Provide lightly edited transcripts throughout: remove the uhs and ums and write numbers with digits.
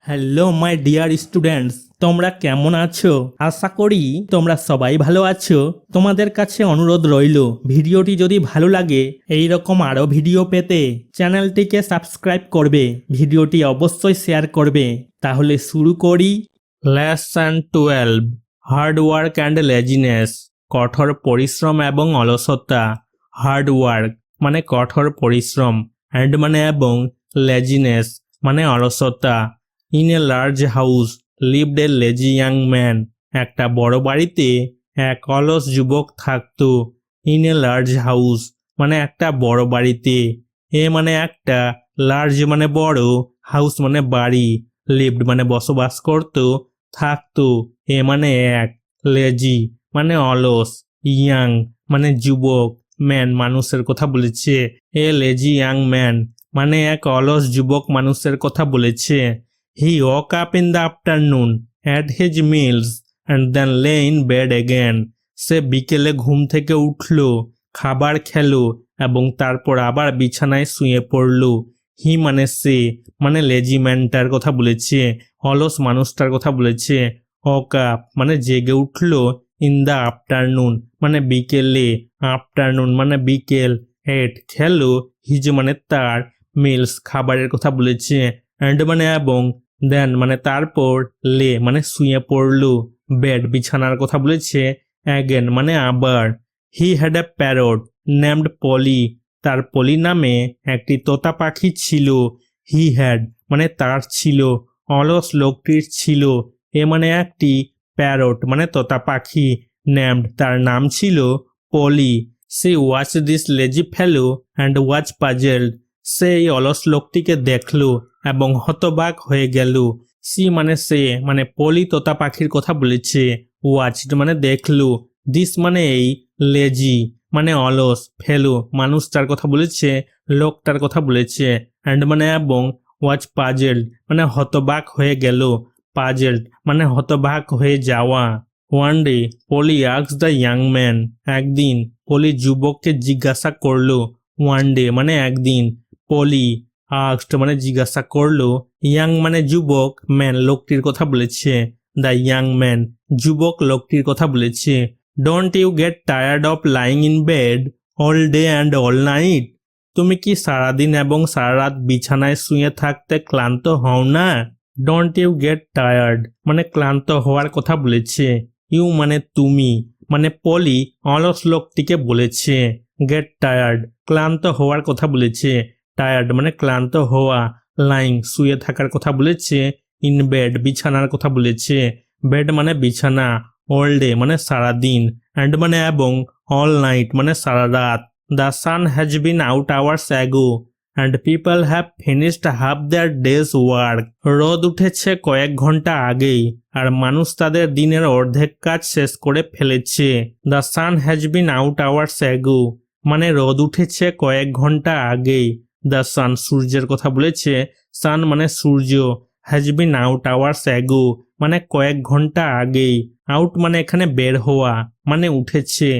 Hello my dear students, তোমরা কেমন আছো? আশা করি তোমরা সবাই ভালো আছো। তোমাদের কাছে অনুরোধ রইল, ভিডিওটি যদি ভালো লাগে এই রকম আরও ভিডিও পেতে চ্যানেলটিকে সাবস্ক্রাইব করবে, ভিডিওটি অবশ্যই শেয়ার করবে। তাহলে শুরু করি। Lesson 12, hard work and laziness. কঠোর পরিশ্রম এবং অলসতা। হার্ড ওয়ার্ক মানে কঠোর পরিশ্রম, অ্যান্ড মানে এবং, লেজিনেস মানে অলসতা। In a large house lived a lazy young man. একটা বড় বাড়িতে এক অলস যুবক থাকত। ইন এ লার্জ হাউস মানে একটা বড় বাড়িতে, এ মানে একটা, লার্জ মানে বড়, হাউস মানে বাড়ি, লিভড মানে বসবাস করত, থাকতো, এ মানে এক, লেজি মানে অলস, ইয়াং মানে যুবক, ম্যান মানুষের কথা বলেছে। এ লেজি ইয়াং ম্যান মানে এক অলস যুবক মানুষের কথা বলেছে। He woke up in the afternoon, had his meals, and then lay in bed again. সে বিকেলে ঘুম থেকে উঠল, খাবার খেলো এবং তারপর আবার বিছানায় শুয়ে পড়ল। হি মানে সে, মানে লেজি ম্যানটার কথা বলেছে, অলস মানুষটার কথা বলেছে। woke up মানে জেগে উঠল, ইন দ্য আফটারনুন মানে বিকেলে, আফটারনুন মানে বিকেল, হেড খেলো, হিজ মানে তার, মিলস খাবারের কথা বলেছে, অ্যান্ড মানে এবং, দেন মানে তারপর, লে মানে শুয়ে পড়ল, বেড বিছানার কথা বলেছে, অ্যাগেন মানে আবার। He had a parrot named Polly. তার পলি নামে একটি তোতা পাখি ছিল। হি হ্যাড মানে তার ছিল, অলস লোকটির ছিল, এ মানে একটি, প্যারট মানে তোতা পাখি, নেমড তার নাম ছিল, পলি। সে watch this lazy fellow and watch puzzled. সেই অলস লোকটিকে দেখল এবং হতবাক হয়ে গেল। সি মানে সে, মানে পলি তোতা পাখির কথা বলেছে, ওয়াচড মানে দেখলো, দিস মানে এই, লেজি মানে অলস, ফেলো মানুষটার কথা বলেছে, লোকটার কথা বলেছে, অ্যান্ড মানে এবং, ওয়াচ পাজেলড মানে হতবাক হয়ে গেল, পাজেলড মানে হতবাক হয়ে যাওয়া। One day Polly asked the young man. একদিন পলি যুবককে জিজ্ঞাসা করলো। ওয়ান ডে মানে একদিন, পলি আস্কড মানে জিজ্ঞাসা করলো, ইয়াং মানে যুবক, ম্যান লোকটির কথা বলেছে, দ্য ইয়াং ম্যান যুবক লোকটির কথা বলেছে। Don't you get tired of lying in bed all day and all night. তুমি কি সারাদিন এবং সারা রাত বিছানায় শুয়ে থাকতে ক্লান্ত হও না? ডোন্ট ইউ গেট টায়ার্ড মানে ক্লান্ত হওয়ার কথা বলেছে। ইউ মানে তুমি, মানে পলি অলস লোকটিকে বলেছে। গেট টায়ার্ড ক্লান্ত হওয়ার কথা বলেছে, টায়ার্ড মানে ক্লান্ত হওয়া, লাইং শুয়ে থাকার কথা বলেছে, ইন বেড বিছানার কথা বলেছে, বেড মানে বিছানা, অল ডে মানে সারাদিন, অ্যান্ড মানে এবং, অল নাইট মানে সারা রাত। The sun has been out hours ago and people have finished half their days work. রোদ উঠেছে কয়েক ঘন্টা আগেই আর মানুষ তাদের দিনের অর্ধেক কাজ শেষ করে ফেলেছে। The sun has been out hours ago মানে রোদ উঠেছে কয়েক ঘন্টা আগেই। দ্য সান সূর্যের কথা বলেছে, সান মানে সূর্য, has been out hours ago মানে কয়েক ঘন্টা আগেই, আউট মানে এখানে বের হওয়া, মানে উঠেছে,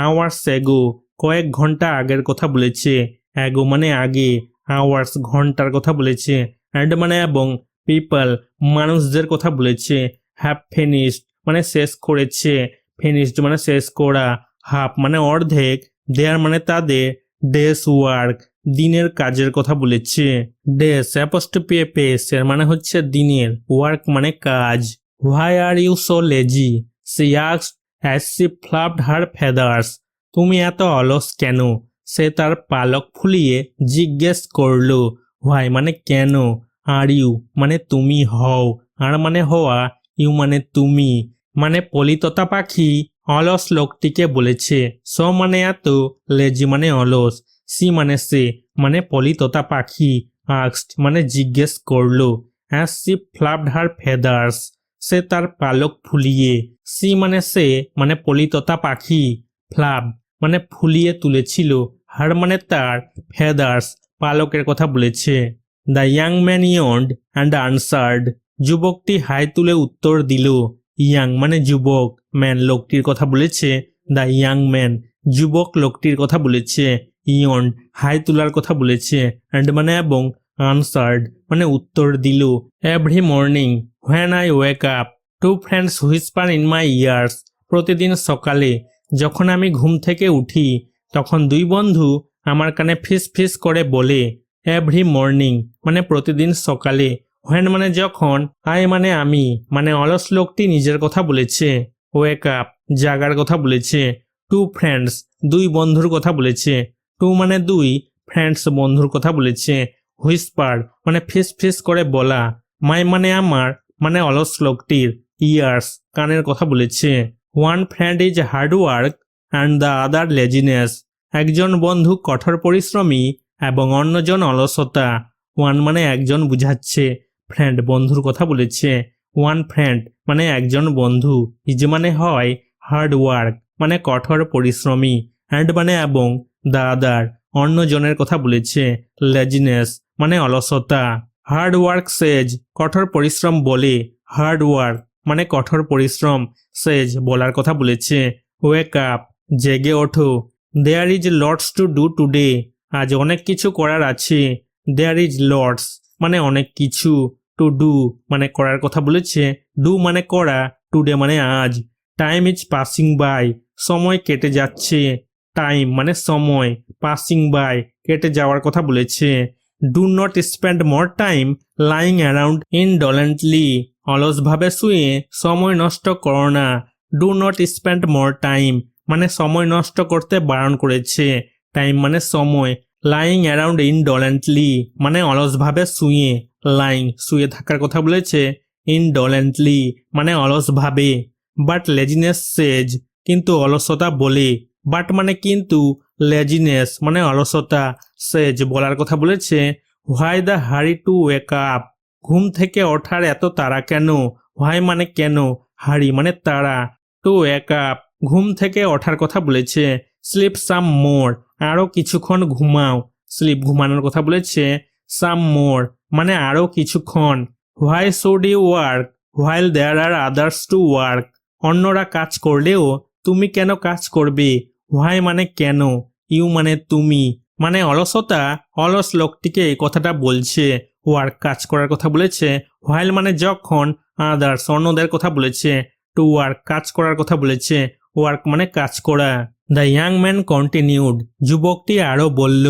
আওয়ার্স অ্যাগো কয়েক ঘন্টা আগের কথা বলেছে, অ্যাগো মানে আগে, আওয়ার্স ঘন্টার কথা বলেছে, অ্যান্ড মানে এবং, পিপল মানুষদের কথা বলেছে, হ্যাভ ফিনিশড মানে শেষ করেছে, ফিনিশড মানে শেষ করা, হাফ মানে অর্ধেক, দেয়ার মানে তাদের, ডেস ওয়ার্ক দিনের কাজের কথা বলেছে। ডেস অ্যাপোস্ট্রফি এস এর মানে হচ্ছে দিনের, ওয়ার্ক মানে কাজ। Why are you so lazy she asked as she flapped her feathers. তুমি এত অলস কেন? সে তার পালক ফুলিয়ে জিজ্ঞেস করলো। হোয়াই মানে কেন, আর ইউ মানে তুমি হও, আর মানে হওয়া, ইউ মানে তুমি, মানে পলি তোতা পাখি অলস লোকটিকে বলেছে। সো মানে এত, লেজি মানে অলস, সি মানে সে, মানে পলি তোতা পাখি, আস্কড মানে জিজ্ঞেস করলো, as she flapped her feathers সে তার পালক ফুলিয়ে, সি মানে সে, মানে পলি তোতা পাখি, ফ্লাপ মানে ফুলিয়ে তুলেছিল, হার মানে তার, ফেদার্স পালকের কথা বলেছে। The young man yawned and answered. যুবকটি হাই তুলে উত্তর দিল। ইয়াং মানে যুবক, ম্যান লোকটির কথা বলেছে, দ্য ইয়াং ম্যান যুবক লোকটির কথা বলেছে, ইয়ন্ড হাই তোলার কথা বলেছে, অ্যান্ড মানে এবং, আনসার্ড মানে উত্তর দিল। Every morning when I wake up to friends Whisper in my years, প্রতিদিন সকালে যখন আমি ঘুম থেকে উঠি তখন দুই বন্ধু আমার কানে ফিস ফিস করে বলে। এভরি মর্নিং মানে প্রতিদিন সকালে, হোয়েন মানে যখন, আই মানে আমি, মানে অলস লোকটি নিজের কথা বলেছে, ওয়েক আপ জাগার কথা বলেছে, টু ফ্রেন্ডস দুই বন্ধুর কথা বলেছে, টু মানে দুই, ফ্রেন্ডস বন্ধুর কথা বলেছে, হুইসপার মানে ফিস ফিস করে বলা, মাই মানে আমার, মানে অলস লোকটির, ইয়ার্স কানের কথা বলেছে। One friend is hard work and the other laziness, একজন বন্ধু কঠোর পরিশ্রমী এবং অন্যজন অলসতা। ওয়ান মানে একজন বুঝাচ্ছে, ফ্রেন্ড বন্ধুর কথা বলেছে, ওয়ান ফ্রেন্ড মানে একজন বন্ধু, ইজ মানে হয়, হার্ড ওয়ার্ক মানে কঠোর পরিশ্রমী, অ্যান্ড মানে এবং, দ্য আদার অন্যজনের কথা বলেছে, লেজিনেস মানে অলসতা। হার্ড ওয়ার্ক সেজ কঠোর পরিশ্রম বলে, হার্ড ওয়ার্ক মানে কঠোর পরিশ্রম, সেজ বলার কথা বলেছে, ওয়েক আপ জেগে ওঠো, there is lots to do today আজ অনেক কিছু করার আছে, দেয়ার ইজ লটস মানে অনেক কিছু, টু ডু মানে করার কথা বলেছে, ডু মানে করা, টুডে মানে আজ। টাইম ইজ পাসিং বাই সময় কেটে যাচ্ছে, টাইম মানে সময়, পাসিং বাই কেটে যাওয়ার কথা বলেছে। Do not spend more time lying around indolently অলসভাবে শুয়ে সময় নষ্ট করো না, do not spend more time মানে সময় নষ্ট করতে বারণ করেছে, টাইম মানে সময়, লাইং অ্যারাউন্ড ইনডলেন্টলি মানে অলসভাবে শুয়ে, লাইং শুয়ে থাকার কথা বলেছে, ইনডলেন্টলি মানে অলসভাবে। বাট লেজিনেস সেজ কিন্তু অলসতা বলে, বাট মানে কিন্তু, লেজিনেস মানে অলসতা, সেজ বলার কথা বলেছে, why the hurry to wake up ঘুম থেকে ওঠার এত তাড়া কেন, হোয়াই মানে কেন, হারি মানে তাড়া, টু ওয়েক আপ ঘুম থেকে ওঠার কথা বলেছে, স্লিপ সাম মোর আরও কিছুক্ষণ ঘুমাও, স্লিপ ঘুমানোর কথা বলেছে, সাম মোর মানে আরও কিছুক্ষণ। Why should you work while there are others to work অন্যরা কাজ করলেও তুমি কেন কাজ করবে, হোয়াই মানে কেন, ইউ মানে তুমি, মানে অলসতা অলস লোকটিকে এই কথাটা বলছে, ওয়ার্ক কাজ করার কথা বলেছে, হোয়াইল মানে যখন, আদার্স অন্যদের কথা বলেছে, টু ওয়ার্ক কাজ করার কথা বলেছে, ওয়ার্ক মানে কাজ করা। দ্য ইয়াং ম্যান কন্টিনিউড যুবকটি আরও বলল,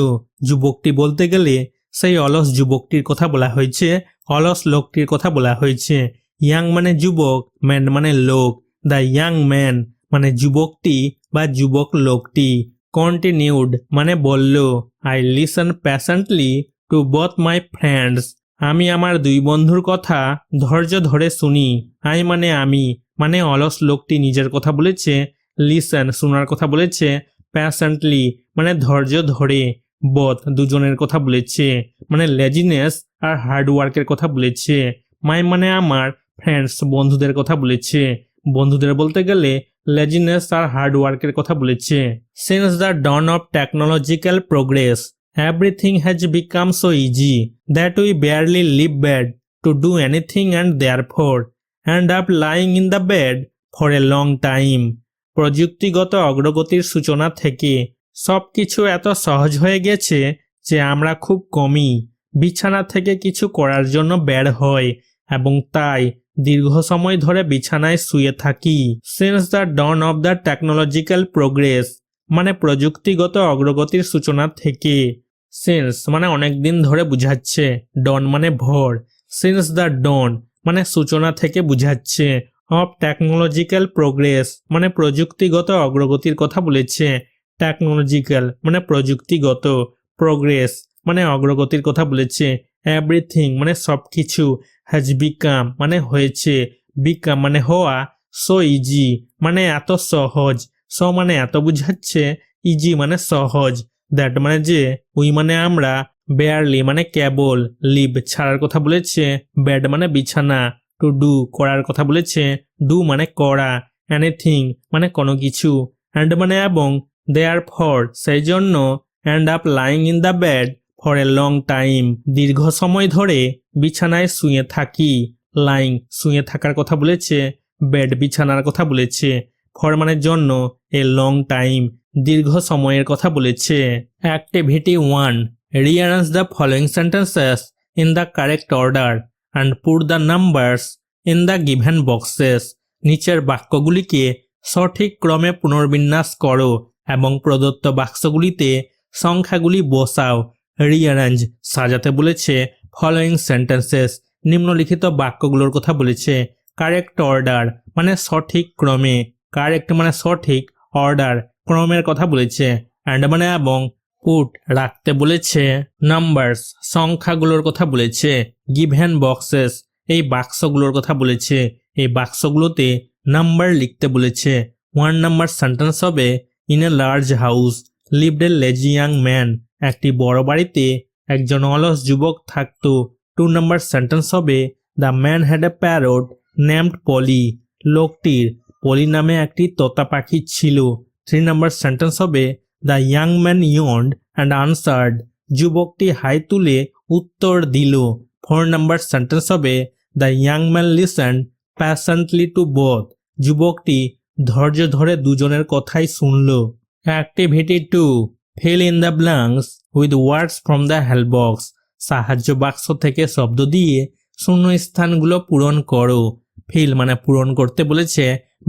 যুবকটি বলতে গেলে সেই অলস যুবকটির কথা বলা হয়েছে, অলস লোকটির কথা বলা হয়েছে। ইয়াং মানে যুবক, ম্যান মানে লোক, দ্য ইয়াং ম্যান মানে যুবকটি বা যুবক লোকটি, কন্টিনিউড মানে বলল, I listen patiently to both my friends আমি আমার দুই বন্ধুর কথা ধৈর্য ধরে শুনি, আই মানে আমি, মানে অলস লোকটি নিজের কথা বলেছে, লিসন শোনার কথা বলেছে, প্যাশেন্টলি মানে ধৈর্য ধরে, বোথ দুজনের কথা বলেছে, মানে লেজিনেস আর হার্ডওয়ার্কের কথা বলেছে, মাই মানে আমার, ফ্রেন্ডস বন্ধুদের কথা বলেছে, বন্ধুদের বলতে গেলে লেজিনেস আর হার্ডওয়ার্কের কথা বলেছে। Since the dawn of technological progress everything has become so easy that we barely leave bed to do anything and therefore end up lying in the bed for a long time প্রযুক্তিগত অগ্রগতির সূচনা থেকে সব কিছু এত সহজ হয়ে গেছে যে আমরা খুব কমই বিছানা থেকে কিছু করার জন্য বের হই এবং তাই দীর্ঘ সময় ধরে বিছানায় শুয়ে থাকি। Since the dawn of the technological progress মানে প্রযুক্তিগত অগ্রগতির সূচনা থেকে, সিন্স মানে অনেক দিন ধরে বুঝাচ্ছে, ডন মানে ভোর, সিন্স দ্য ডন মানে সূচনা থেকে বুঝাচ্ছে, অফ টেকনোলজিক্যাল প্রোগ্রেস মানে প্রযুক্তিগত অগ্রগতির কথা বলেছে, টেকনোলজিক্যাল মানে প্রযুক্তিগত, প্রোগ্রেস মানে অগ্রগতির কথা বলেছে, এভরিথিং মানে সবকিছু, হ্যাজ বিকাম মানে হয়েছে, বিকাম মানে হওয়া, সো ইজি মানে এত সহজ, সো মানে এত বুঝাচ্ছে, ইজি মানে সহজ, দ্যাট মানে যে, উই মানে আমরা, বেয়ারলি মানে কেবল, লিভ ছাড়ার কথা বলেছে, বেড মানে বিছানা, টু ডু করার কথা বলেছে, ডু মানে করা, এনিথিং মানে কোনো কিছু, অ্যান্ড মানে এবং, দেয়ার ফর সেই জন্য, and up lying in the bed for a long time দীর্ঘ সময় ধরে বিছানায় শুয়ে থাকি, লাইং শুয়ে থাকার কথা বলেছে, বেড বিছানার কথা বলেছে, ফর মানে জন্য, এ লং টাইম দীর্ঘ সময়ের কথা বলেছে। Activity 1 rearrange the following sentences in the correct order and put the numbers in the given boxes. নিচের বাক্যগুলিকে সঠিক ক্রমে পুনর্বিন্যাস করো এবং প্রদত্ত বাক্সগুলিতে সংখ্যাগুলি বসাও। রিঅ্যারেঞ্জ সাজাতে বলেছে ফলোয়িং সেন্টেন্সেস, নিম্নলিখিত বাক্যগুলোর কথা বলেছে। কারেক্ট অর্ডার মানে সঠিক ক্রমে, কারেক্ট মানে সঠিক, অর্ডার ক্রমের কথা বলেছে, অ্যান্ড মানে এবং, পুট রাখতে বলেছে, নাম্বারস সংখ্যাগুলোর কথা বলেছে, গিভেন বক্সেস এই বাক্সগুলোর কথা বলেছে, এই বাক্সগুলোতে নাম্বার লিখতে বলেছে। 1 নাম্বার সেন্টেন্স হবে in a large house lived a lazy young man, একটি বড় বাড়িতে একজন অলস যুবক থাকতো। 2 নাম্বার সেন্টেন্স হবে the man had a parrot named Polly, লোকটির পলি নামে একটি তোতা পাখি ছিল। 3 নাম্বার সেন্টেন্স হবে the young man yawned and answered, যুবকটি হাই তুলে উত্তর দিল। 4 নাম্বার সেন্টেন্স হবে the young man listened patiently to both, যুবকটি ধৈর্য ধরে দুজনের কথাই শুনল। Activity 2 fill in the blanks with words from the help box, সাহায্য বাক্স থেকে শব্দ দিয়ে শূন্যস্থানগুলো পূরণ করো। ফিল মানে পূরণ করতে বলেছে,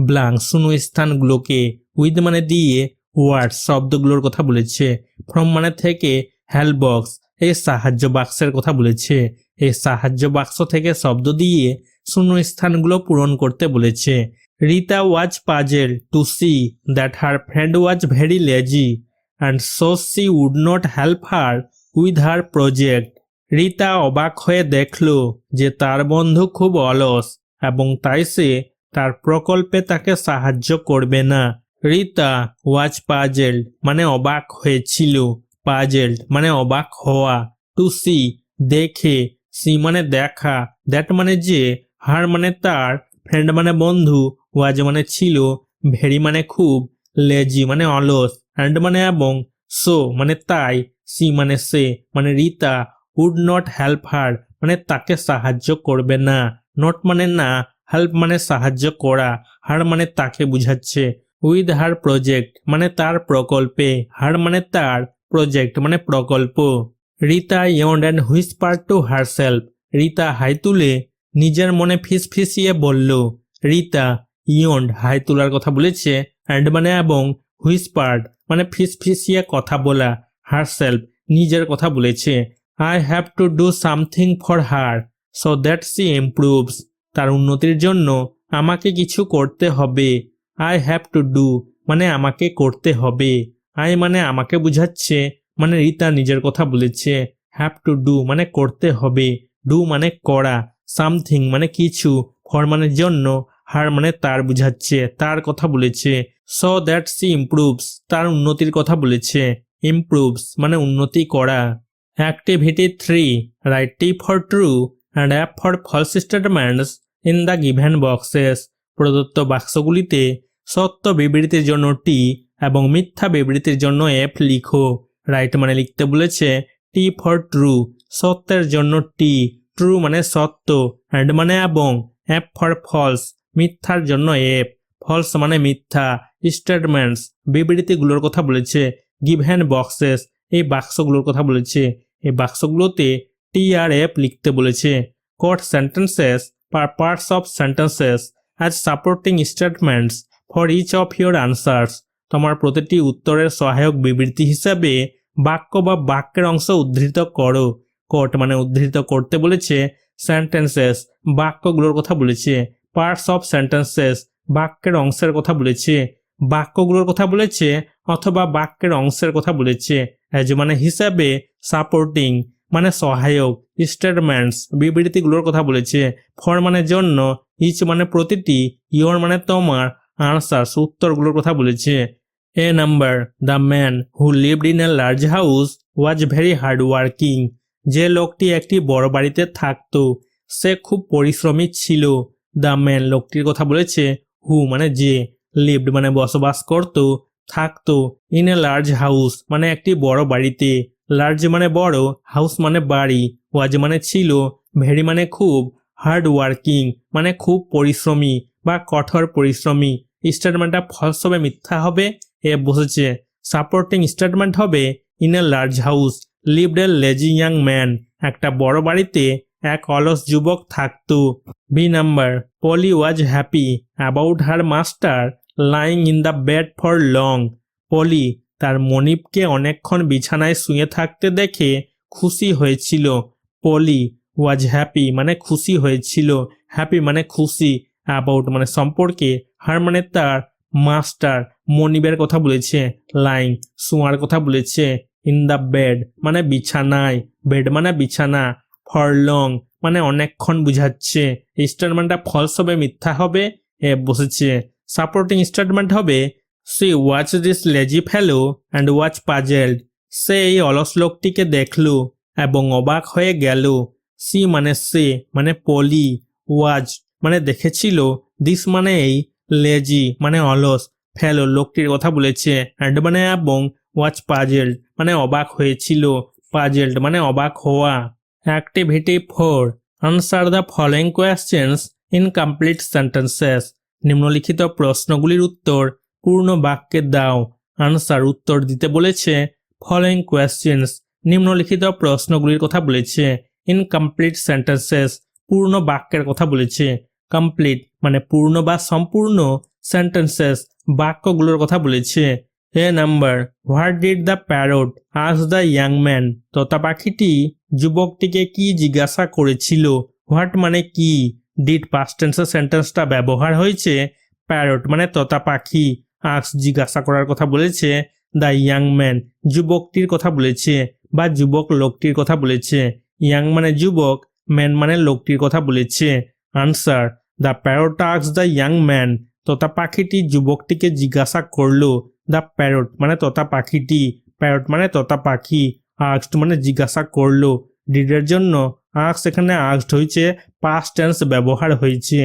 ব্ল্যাঙ্ক শূন্যস্থানগুলোকে, উইথ মানে দিয়ে, ওয়ার্ড শব্দগুলোর কথা বলেছে, ফ্রম মানে থেকে, হেল্প বক্স এই সাহায্য বাক্সের কথা বলেছে, এই সাহায্য বাক্স থেকে শব্দ দিয়ে শূন্যস্থানগুলো পূরণ করতে বলেছে। Rita was puzzled to see that her friend was very lazy and so she would not help her with her project. Rita অবাক হয়ে দেখল যে তার বন্ধু খুব অলস এবং তাই সে তার প্রকল্পে তাকে সাহায্য করবে না। রিতা ওয়াজ পাজেল মানে অবাক হয়েছিল, পাজেল মানে অবাক হওয়া, টু সি দেখে, সি মানে দেখা, দ্যাট মানে যে, হার মানে তার, ফ্রেন্ড মানে বন্ধু, ওয়াজ মানে ছিল, ভেরি মানে খুব, লেজি মানে অলস, অ্যান্ড মানে এবং, সো মানে তাই, সি মানে সে, মানে Rita would not help her মানে তাকে সাহায্য করবে না, নট মানে না, হেল্প মানে সাহায্য করা, হার মানে তাকে বুঝাচ্ছে, উইথ হার প্রজেক্ট মানে তার প্রকল্পে, হার মানে তার, প্রজেক্ট মানে প্রকল্প। Rita yawned and whisper to herself, Rita হাই তুলে নিজের মনে ফিসফিসিয়ে বলল। রিতা ইয়ন্ড হাই তোলার কথা বলেছে, অ্যান্ড মানে এবং, হুইসপার্ড মানে ফিসফিসিয়ে কথা বলা, হারসেলফ নিজের কথা বলেছে। I have to do something for her so that she improves, তার উন্নতির জন্য আমাকে কিছু করতে হবে। আই হ্যাভ টু ডু মানে আমাকে করতে হবে, আই মানে আমাকে বুঝাচ্ছে, মানে রিতা নিজের কথা বলেছে, হ্যাভ টু ডু মানে করতে হবে, ডু মানে করা, সামথিং মানে কিছু, ফর মানে জন্য, হার মানে তার বুঝাচ্ছে, তার কথা বলেছে, সো দ্যাট সি ইমপ্রুভস তার উন্নতির কথা বলেছে, ইমপ্রুভস মানে উন্নতি করা। Activity 3 write T for true and F for false statements in the given boxes, প্রদত্ত বাক্সগুলিতে সত্য বিবৃতির জন্য টি এবং মিথ্যা বিবৃতির জন্য এফ লিখো। রাইট মানে লিখতে বলেছে টি ফর ট্রু সত্যের জন্য টি, ট্রু মানে সত্য, অ্যান্ড মানে এবং, এফ ফর ফলস মিথ্যার জন্য এফ, ফলস মানে মিথ্যা, স্টেটমেন্টস বিবৃতিগুলোর কথা বলেছে, গিভেন বক্সেস এই বাক্সগুলোর কথা বলেছে, এই বাক্সগুলোতে টি আর এফ লিখতে বলেছে। Quote sentences per parts of sentences as supporting statements for each of your answers, তোমার প্রতিটি উত্তরের সহায়ক বিবৃতি হিসাবে বাক্য বা বাক্যের অংশ উদ্ধৃত করো। কোট মানে উদ্ধৃত করতে বলেছে, সেন্টেন্সেস বাক্যগুলোর কথা বলেছে, পার্টস অফ সেন্টেন্সেস বাক্যের অংশের কথা বলেছে, বাক্যগুলোর কথা বলেছে অথবা বাক্যের অংশের কথা বলেছে, অ্যাজ মানে হিসাবে, সাপোর্টিং মানে সহায়ক, স্টেটমেন্টস বিবৃতিগুলোর কথা বলেছে, ফর মানে জন্য, ইচ মানে প্রতিটি, ইয়োর মানে তোমার, আনসার্স উত্তরগুলোর কথা বলেছে। A number the man who lived in a large house was very hard working, যে লোকটি একটি বড় বাড়িতে থাকতো সে খুব পরিশ্রমী ছিল। দ্য ম্যান লোকটির কথা বলেছে, হু মানে যে, লিভড মানে বসবাস করতো, থাকতো, ইন এ লার্জ হাউস মানে একটি বড় বাড়িতে, লার্জ মানে বড়, হাউস মানে বাড়ি, ওয়াজ মানে ছিল, ভেরি মানে খুব, হার্ড ওয়ার্কিং মানে খুব পরিশ্রমী বা কঠোর পরিশ্রমী। স্টেটমেন্টটা ফলস হবে মিথ্যা হবে, এ বসেছে। সাপোর্টিং স্টেটমেন্ট হবে in a large house lived a lazy young man, একটা বড় বাড়িতে এক অলস যুবক থাকতো। B number, Polly was happy about her master lying in the bed for long. Polly তার মনিবকে অনেকক্ষণ বিছানায় শুয়ে থাকতে দেখে খুশি হয়েছিল। পলি ওয়াজ হ্যাপি মানে খুশি হয়েছিল, হ্যাপি মানে খুশি, অ্যাবাউট মানে সম্পর্কে, হার মানে তার, মাস্টার মনিবের কথা বলেছে, লাইং শোয়ার কথা বলেছে, ইন দ্য বেড মানে বিছানায়, বেড মানে বিছানা, ফর লং মানে অনেকক্ষণ বুঝাচ্ছে। স্টেটমেন্টটা ফলস হবে, মিথ্যা হবে, বসেছে। সাপোর্টিং স্টেটমেন্ট হবে she watch this lazy fellow and watch puzzled. সে এই অলস লোকটিকে দেখলো এবং অবাক হয়ে গেল। সি মানে সে মানে পলি, ওয়াজ মানে দেখেছিল, দিস মানে এই, লেজি মানে অলস, ফেলো লোকটির কথা বলেছে, অ্যান্ড মানে এবং, ওয়াচ পাজেলড মানে অবাক হয়েছিল, পাজেলড মানে অবাক হওয়া। Activity 4, answer the following questions in complete sentences. নিম্নলিখিত প্রশ্নগুলির উত্তর পূর্ণ বাক্যে দাও। আনসার উত্তর দিতে বলেছে, ফলোয়িং কোয়েশ্চেন্স নিম্নলিখিত প্রশ্নগুলির কথা বলেছে, ইনকমপ্লিট সেন্টেন্সেস পূর্ণ বাক্যের কথা বলেছে, কমপ্লিট মানে পূর্ণ বা সম্পূর্ণ, সেন্টেন্সেস বাক্যগুলোর কথা বলেছে। A number, what did the parrot ask the young man. তোতা পাখিটি যুবকটিকে কি জিজ্ঞাসা করেছিল। হোয়াট মানে কি, ডিড পাস্ট টেন্সে সেন্টেন্সটা ব্যবহার হয়েছে, প্যারট মানে তোতা পাখি, আস্ক জিজ্ঞাসা করার কথা বলেছে, দ্য ইয়াং ম্যান যুবকটির কথা বলেছে বা যুবক লোকটির কথা বলেছে, ইয়াং মানে যুবক, ম্যান মানে লোকটির কথা বলেছে। Answer, the parrot ask the young man তোতা পাখিটি যুবকটিকে জিজ্ঞাসা করলো, দ্য প্যারট মানে তোতা পাখিটি, প্যারট মানে তোতা পাখি, আস্কড মানে জিজ্ঞাসা করলো, ডিডের জন্য আস্ক এখানে আস্কড হয়েছে, পাস্ট টেন্স ব্যবহার হয়েছে,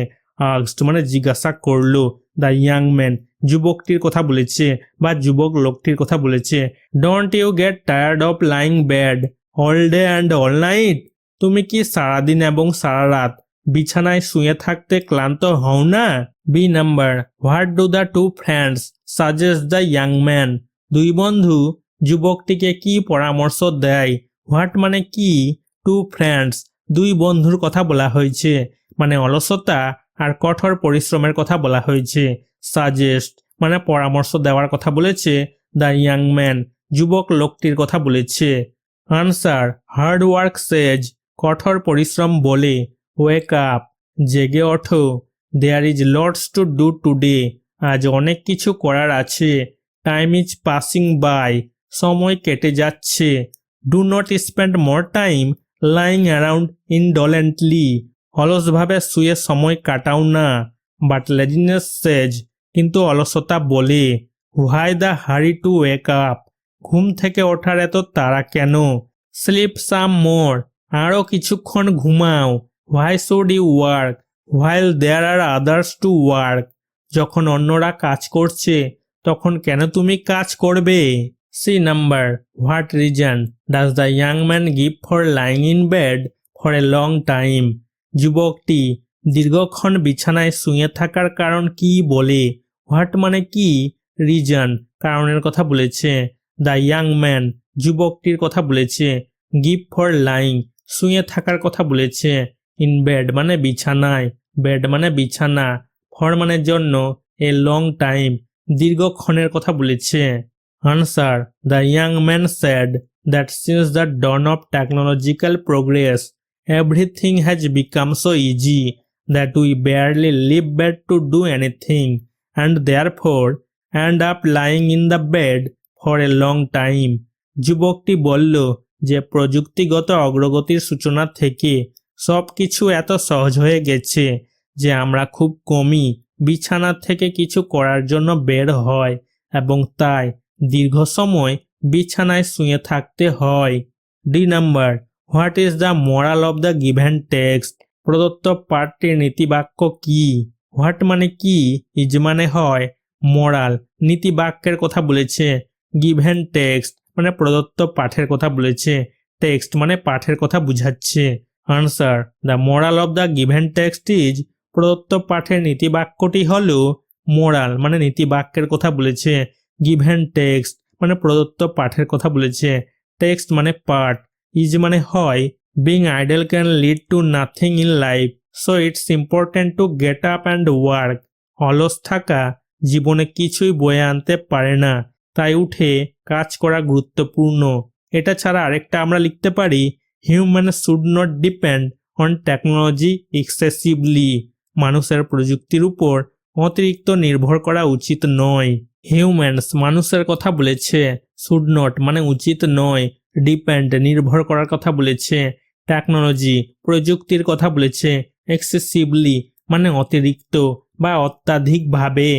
আস্কড মানে জিজ্ঞাসা করলো, দ্য ইয়াং ম্যান যুবকটির কথা বলেছে বা যুবক লোকটির কথা বলেছে। Don't you get tired of lying bed all day and all night. তুমি কি সারাদিন এবং সারা রাত বিছানায় শুয়ে থাকতে ক্লান্ত হও না। B number, what do the two friends suggest the young man. দুই বন্ধু যুবকটিকে কি পরামর্শ দেয়। হোয়াট মানে কি, টু ফ্রেন্ডস দুই বন্ধুর কথা বলা হয়েছে, মানে অলসতা আর কঠোর পরিশ্রমের কথা বলা হয়েছে। সাজেস্ট মানে পরামর্শ দেওয়ার কথা বলেছে, দ্য ইয়াং ম্যান যুবক লোকটির কথা বলেছে। আনসার, হার্ড ওয়ার্ক সেজ কঠোর পরিশ্রম বলে, ওয়েক আপ জেগে ওঠো, there is lots to do today আজ অনেক কিছু করার আছে, টাইম ইজ পাসিং বাই সময় কেটে যাচ্ছে, do not spend more time lying around indolently অলসভাবে শুয়ে সময় কাটাও না, বাট লেজিনেস সেজ কিন্তু অলসতা বলে, why the hurry to wake up ঘুম থেকে ওঠার এত তাড়া কেন, স্লিপ সাম মোর আরও কিছুক্ষণ ঘুমাও, why should you work while there are others to work যখন অন্যরা কাজ করছে তখন কেন তুমি কাজ করবে। C number, what reason does the young man give for lying in bed for a long time. যুবকটি দীর্ঘক্ষণ বিছানায় শুয়ে থাকার কারণ কি বলে। হোয়াট মানে কি, রিজন কারণের কথা বলেছে, দ্য ইয়াং ম্যান যুবকটির কথা বলেছে, গিভ ফর লাইং শুয়ে থাকার কথা বলেছে, ইন বেড মানে বিছানায়, বেড মানে বিছানা, ফর মানে জন্য, এ লং টাইম দীর্ঘক্ষণের কথা বলেছে। Answer, the young man said that since the dawn of technological progress everything has become so easy that we barely leave bed to do anything and therefore end up lying in the bed for a long time. যুবকটি বলল যে প্রযুক্তিগত অগ্রগতির সূচনা থেকে সব কিছু এত সহজ হয়ে গেছে যে আমরা খুব কমই বিছানা থেকে কিছু করার জন্য বের হয় এবং তাই দীর্ঘ সময় বিছানায় শুয়ে থাকতে হয়। D number, what is the moral of the given text. প্রদত্ত পাঠটির নীতিবাক্য কি। হোয়াট মানে কি, ইজ মানে হয়, মোরাল নীতিবাক্যের কথা বলেছে, গিভেন টেক্সট মানে প্রদত্ত পাঠের কথা বলেছে, টেক্সট মানে পাঠের কথা বুঝাচ্ছে। Answer, the moral of the given text is প্রদত্ত পাঠের নীতিবাক্যটি হলো, মোরাল মানে নীতিবাক্যের কথা বলেছে, গিভেন টেক্সট মানে প্রদত্ত পাঠের কথা বলেছে, টেক্সট মানে পাঠ, ইজ মানে হয়, Being idle can lead to nothing in life, so it's important to get up and work. অলস থাকা জীবনে কিছুই বয়ে আনতে পারে না, তাই উঠে কাজ করা গুরুত্বপূর্ণ। এটা ছাড়া আরেকটা আমরা লিখতে পারি, human should not depend on technology excessively. মানুষের প্রযুক্তির উপর অতিরিক্ত নির্ভর করা উচিত নয়। হিউম্যানস মানুষের কথা বলেছে, শুড নট মানে উচিত নয়, ডিপেন্ড নির্ভর করার কথা বলেছে, টেকনোলজি প্রযুক্তির কথা বলেছে, এক্সেসিভলি মানে অতিরিক্ত বা অত্যাধিকভাবে।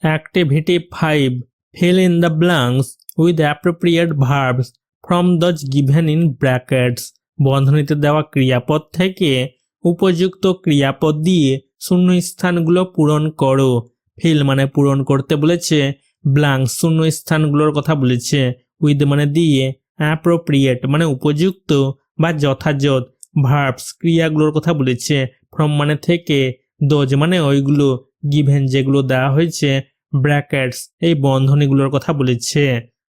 Activity 5, fill in the blanks with appropriate verbs from those given in brackets. বন্ধনীতে দেওয়া ক্রিয়াপদ থেকে উপযুক্ত ক্রিয়াপদ দিয়ে শূন্যস্থানগুলো পূরণ করো। ফিল মানে পূরণ করতে বলেছে, ব্ল্যাঙ্কস শূন্যস্থানগুলোর কথা বলেছে, উইথ মানে দিয়ে, অ্যাপ্রোপ্রিয়েট মানে উপযুক্ত বা যথাযথ, ভার্বস ক্রিয়াগুলোর কথা বলেছে, ফ্রম মানে থেকে, দোজ মানে ওইগুলো, গিভেন যেগুলো দেওয়া হয়েছে, ব্র্যাকেটস এই বন্ধনীগুলোর কথা বলেছে।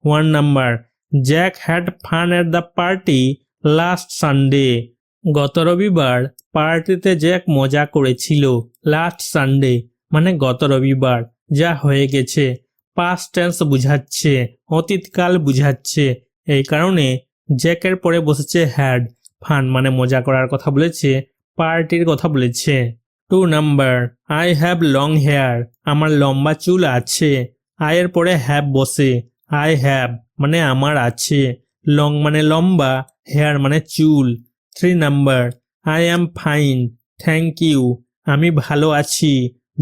1 number, Jack had fun at the party last Sunday. গত রবিবার পার্টিতে জ্যাক মজা করেছিল। লাস্ট সানডে মানে গত রবিবার, যা হয়ে গেছে। পাস্ট টেন্স বুঝাচ্ছে, অতীতকাল বুঝাচ্ছে, এই কারণে জ্যাকের পরে বসেছে হ্যাড। ফান মানে মজা করার কথা বলেছে, পার্টির কথা বলেছে। 2 number, I have long hair. আমার লম্বা চুল আছে। আয়ের পরে হ্যাভ বসে, আই হ্যাভ মানে আমার আছে, লং মানে লম্বা, হেয়ার মানে চুল। 3 number, I am fine thank you. আমি ভালো আছি,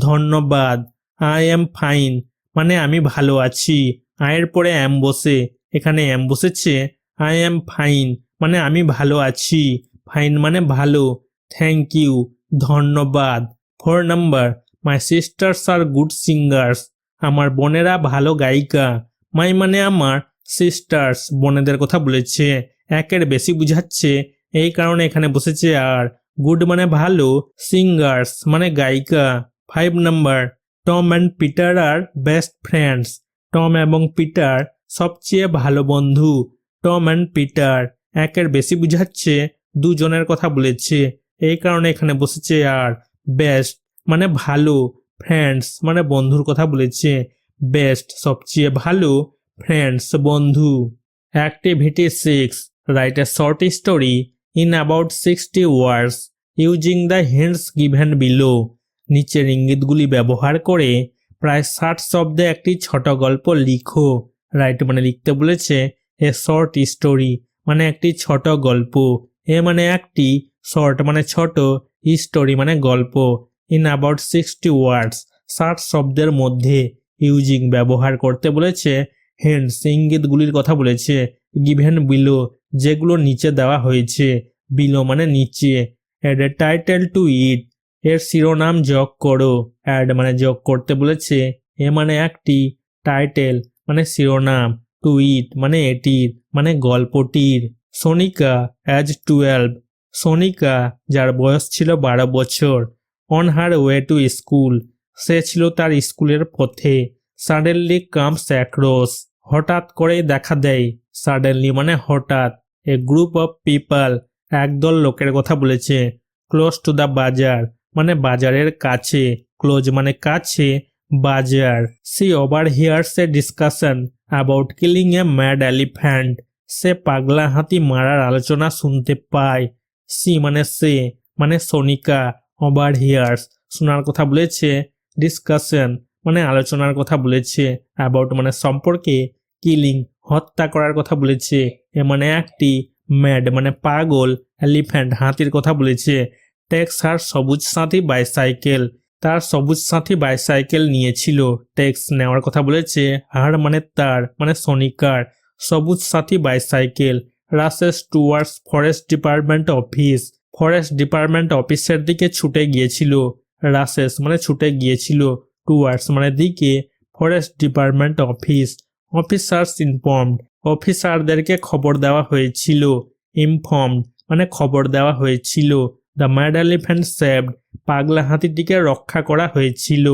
ধন্যবাদ। আই অ্যাম ফাইন মানে আমি ভালো আছি, আয়ের পরে অ্যাম বসে, এখানে অ্যাম বসেছে, আই অ্যাম ফাইন মানে আমি ভালো আছি, ফাইন মানে ভালো, থ্যাংক ইউ ধন্যবাদ। 4 number, my sisters R good singers. আমার বোনেরা ভালো গায়িকা। মাই মানে আমার, সিস্টার্স বোনেদের কথা বলেছে, একের বেশি বুঝাচ্ছে, এই কারণে এখানে বসেছে আর। গুড মানে ভালো, সিঙ্গার্স মানে গায়িকা। 5 number, Tom and Peter are best friends. Tom এবং পিটার সবচেয়ে ভালো বন্ধু। টম অ্যান্ড পিটার একের বেশি বুঝাচ্ছে, দুজনের কথা বলেছে, এই কারণে এখানে বসেছে আর। বেস্ট মানে ভালো, ফ্রেন্ডস মানে বন্ধুর কথা বলেছে, বেস্ট সবচেয়ে ভালো, ফ্রেন্ডস বন্ধু। Activity 6, write a short story in about 60 words using the hints given below. নিচের ইঙ্গিতগুলি ব্যবহার করে প্রায় 60 শব্দে একটি ছোট গল্প লিখো। রাইট মানে লিখতে বলেছে, এ শর্ট স্টোরি মানে একটি ছোট গল্প, এ মানে একটি, শর্ট মানে ছোট, স্টোরি মানে গল্প, ইন অ্যাবাউট 60 ওয়ার্ডস 60 শব্দের মধ্যে, ইউজিং ব্যবহার করতে বলেছে, হিন্টস ইঙ্গিতগুলির কথা বলেছে, গিভেন বিলো যেগুলো নিচে দেওয়া হয়েছে, বিলো মানে নিচে, অ্যাড এ টাইটেল টু ইট এর শিরোনাম যোগ করো। অ্যাড মানে যোগ করতে বলেছে, এ মানে একটি, টাইটেল মানে শিরোনাম, টু ইট মানে এটির মানে গল্পটির। সোনিকা অ্যাজ 12, সোনিকা যার বয়স ছিল 12 বছর। On her way to school, সে ছিল তার স্কুলের পথে। সাডেনলি কামস অ্যাক্রস, হঠাৎ করেই দেখা দেয়, সাডেনলি মানে হঠাৎ। এ গ্রুপ অফ পিপল, একদল লোকের কথা বলেছে। ক্লোজ টু দ্য বাজার মানে বাজারের কাছে, ক্লোজ মানে কাছে, বাজার। She overhears a discussion about killing a mad elephant, সে পাগলা হাতি মারার আলোচনা শুনতে পায়। সি মানে সে মানে সোনিকা, ওভার হিয়ার্স শোনার কথা বলেছে, ডিসকাশন মানে আলোচনার কথা বলেছে, অ্যাবাউট মানে সম্পর্কে, কিলিং হত্যা করার কথা বলেছে, এ মানে একটি, ম্যাড মানে পাগল, এলিফ্যান্ট হাতির কথা বলেছে। টেক্স হার সবুজ সাথী বাইসাইকেল, তার সবুজ সাথী বাইসাইকেল নিয়েছিল। টেক্স নেওয়ার কথা বলেছে, হার মানে তার মানে সোনিকার, Sabuj Sathi bicycle. Rushes towards forest department office, forest department অফিসের দিকে ছুটে গিয়েছিল। রাসেস মানে ছুটে গিয়েছিল, টুয়ার্ডস মানে দিকে, forest department office. Officers informed, অফিসারদেরকে খবর দেওয়া হয়েছিল। ইনফর্মড মানে খবর দেওয়া হয়েছিল। দ্য ম্যাড এলিফ্যান্ট সেভড, পাগলা হাতিটিকে রক্ষা করা হয়েছিল।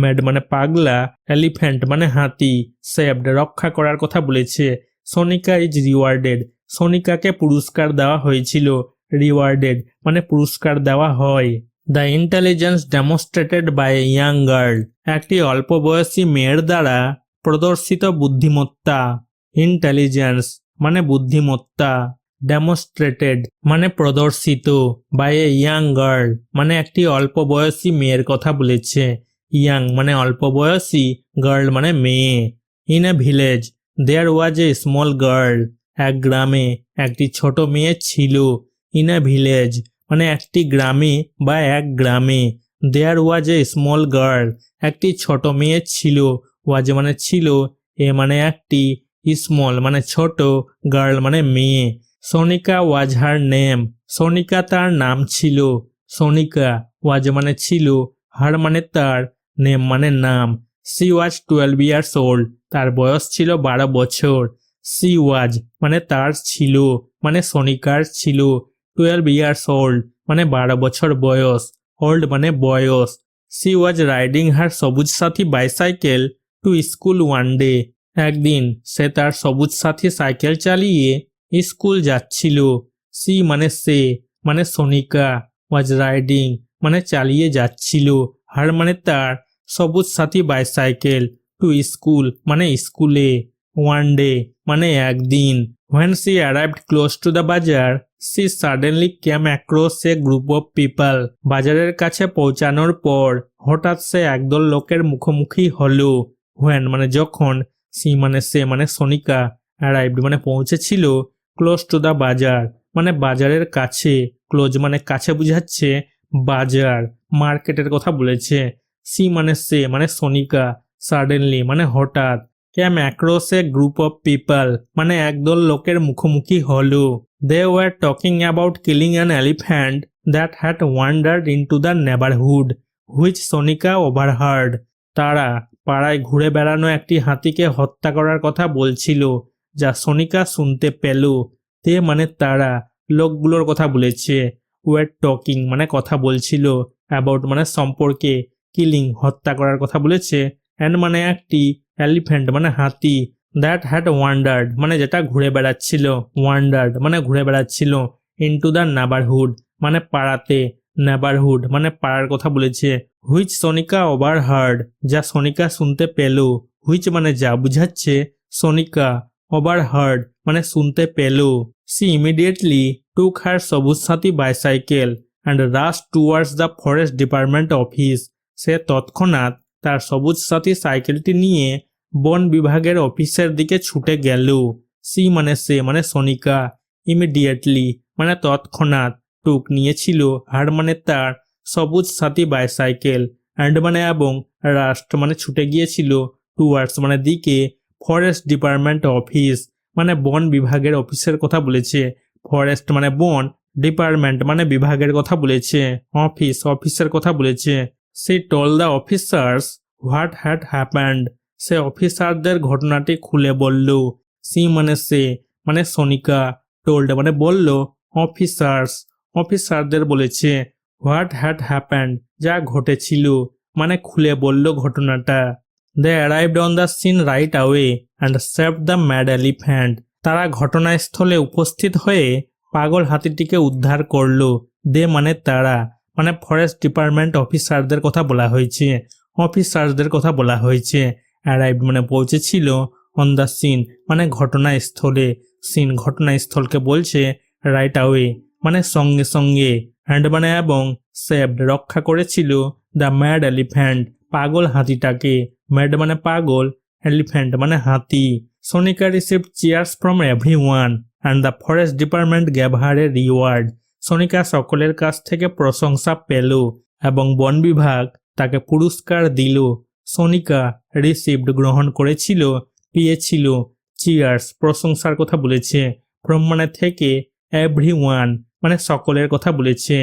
ম্যাড মানে পাগলা, এলিফ্যান্ট মানে হাতি, সেভড রক্ষা করার কথা বলেছে। সোনিকা ইজ রিওয়ার্ডেড, সোনিকাকে পুরস্কার দেওয়া হয়েছিল। রিওয়ার্ডেড মানে পুরস্কার দেওয়া হয়। The intelligence demonstrated by a young girl একটি অল্প বয়সী মেয়ের দ্বারা প্রদর্শিত বুদ্ধিমত্তা। ইন্টেলিজেন্স মানে বুদ্ধিমত্তা, ডেমনস্ট্রেটেড মানে প্রদর্শিত, বাই এ ইয়াং গার্ল মানে একটি অল্প বয়সী মেয়ের কথা বলেছে। ইয়াং মানে অল্প বয়সী, গার্ল মানে মেয়ে। In a village there was a small girl এক গ্রামে একটি ছোট মেয়ে ছিল। ইন এ ভিলেজ মানে একটি গ্রামে বা এক গ্রামে। দেয়ার ওয়াজ এ স্মল গার্ল একটি ছোট মেয়ে ছিল। ওয়াজ মানে ছিল, এ মানে একটি, স্মল মানে ছোট, গার্ল মানে মেয়ে। সোনিকা ওয়াজ হার নেম সোনিকা তার নাম ছিল। সোনিকা ওয়াজ মানে ছিল, হার মানে তার, নেম মানে নাম। সি ওয়াজ 12 ইয়ার্স ওল্ড তার বয়স ছিল 12 বছর। সি ওয়াজ মানে তার ছিল, মানে সোনিকার ছিল। 12 ইয়ার্স ওল্ড মানে 12 বছর বয়স, ওল্ড মানে বয়স। C was riding her Sabuj Sathi bicycle to school one day একদিন সে তার সবুজ সাথী সাইকেল চালিয়ে স্কুল যাচ্ছিল। সি মানে সে, মানে সোনিকা, ওয়াজ রাইডিং মানে চালিয়ে যাচ্ছিল, হার মানে তার, সবুজ সাথী বাইসাইকেল টু স্কুল মানে স্কুলে, ওয়ান ডে মানে একদিন। When she arrived close to the বাজার she suddenly came across a group of people বাজারের কাছে পৌঁছানোর পর হঠাৎ সে একদল লোকের মুখোমুখি হলো। When মানে যখন, she মানে সে মানে সোনিকা, arrived মানে পৌঁছেছিল, close to the বাজার মানে বাজারের কাছে, ক্লোজ মানে কাছে বুঝাচ্ছে, বাজার মার্কেটের কথা বলেছে। সি মানে সে মানে সোনিকা, সাডেনলি মানে হঠাৎ, came across a group of people মানে একদল লোকের মুখোমুখি হলো। They were talking about killing an elephant that had wandered into the neighbourhood which Sonika overheard তারা পাড়ায় ঘুরে বেড়ানো একটি হাতিকে হত্যা করার কথা বলছিল, যা সোনিকা শুনতে পেল। তে মানে তারা, লোকগুলোর কথা বলেছে। ওয়ার টকিং মানে কথা বলছিল, অ্যাবাউট মানে সম্পর্কে, কিলিং হত্যা করার কথা বলেছে, অ্যান্ড মানে একটি, এলিফ্যান্ট মানে হাতি, দ্যাট হ্যাড ওয়ান্ডার্ড মানে যেটা ঘুরে বেড়াচ্ছিল, ওয়ান্ডার্ড মানে ঘুরে বেড়াচ্ছিল, ইনটু দ্য নেবারহুড মানে পাড়াতে, নেবারহুড মানে পাড়ার কথা বলেছে। হুইচ সোনিকা ওভারহার্ড যা সোনিকা শুনতে পেল, হুইচ মানে যা বুঝাচ্ছে, সোনিকা, ওভারহার্ড মানে শুনতে পেল। C immediately took her Sabuj Sathi bicycle and rush towards the forest department office সে তৎক্ষণাৎ তার সবুজ সাথী সাইকেলটি নিয়ে বন বিভাগের অফিসের দিকে ছুটে গেল। সি মানে সে মানে সোনিকা, ইমিডিয়েটলি মানে তৎক্ষণাৎ, টুক নিয়েছিল, হার মানে তার, সবুজ সাথী বাইসাইকেল, অ্যান্ড মানে এবং, রাস্ট মানে ছুটে গিয়েছিল, টুয়ার্ডস মানে দিকে, ফরেস্ট ডিপার্টমেন্ট অফিস মানে বন বিভাগের অফিসের কথা বলেছে। ফরেস্ট মানে বন, ডিপার্টমেন্ট মানে বিভাগের কথা বলেছে, অফিস অফিসের কথা বলেছে। সে told the officers what had happened সে অফিসারদের ঘটনাটি খুলে বলল। সি মানে সে মানে সোনিকা, টোল্ড মানে বলল, অফিসার্স অফিসারদের বলেছে, হোয়াট হ্যাড হ্যাপেন্ড যা ঘটেছিল মানে খুলে বলল ঘটনাটা। They arrived on the scene right away and saved the mad elephant তারা ঘটনাস্থলে উপস্থিত হয়ে পাগল হাতিটিকে উদ্ধার করলো। দে মানে তারা, মানে ফরেস্ট ডিপার্টমেন্ট অফিসারদের কথা বলা হয়েছে, অফিসারদের কথা বলা হয়েছে। অ্যারাইভড মানে পৌঁছেছিল, অন দ্য সিন মানে ঘটনাস্থলে, সিন ঘটনাস্থলকে বলছে, রাইট অ্যাওয়ে মানে সঙ্গে সঙ্গে, অ্যান্ড মানে এবং, সেভড রক্ষা করেছিল, দ্য ম্যাড এলিফ্যান্ট পাগল হাতিটাকে, ম্যাড মানে পাগল, এলিফ্যান্ট মানে হাতি। Sonika received cheers from everyone and the forest department gave her A reward Sonika সকলের কাছ থেকে প্রশংসা পেল এবং বন বিভাগ তাকে পুরস্কার দিল। সোনিকা রিসিভড গ্রহণ করেছিল, পেয়েছিল, চিয়ার্স প্রশংসার কথা বলেছে, ফ্রম মানে থেকে, এভরিওয়ান মানে সকলের কথা বলেছে,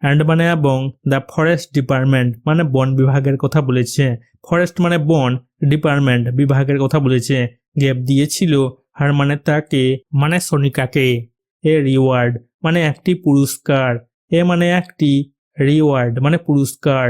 অ্যান্ড মানে এবং, দ্য ফরেস্ট ডিপার্টমেন্ট মানে বন বিভাগের কথা বলেছে, ফরেস্ট মানে বন, ডিপার্টমেন্ট বিভাগের কথা বলেছে, গেভ দিয়েছিল, হার মানে তাকে মানে সোনিকাকে, এ রিওয়ার্ড মানে একটি পুরস্কার, এ মানে একটি, রিওয়ার্ড মানে পুরস্কার,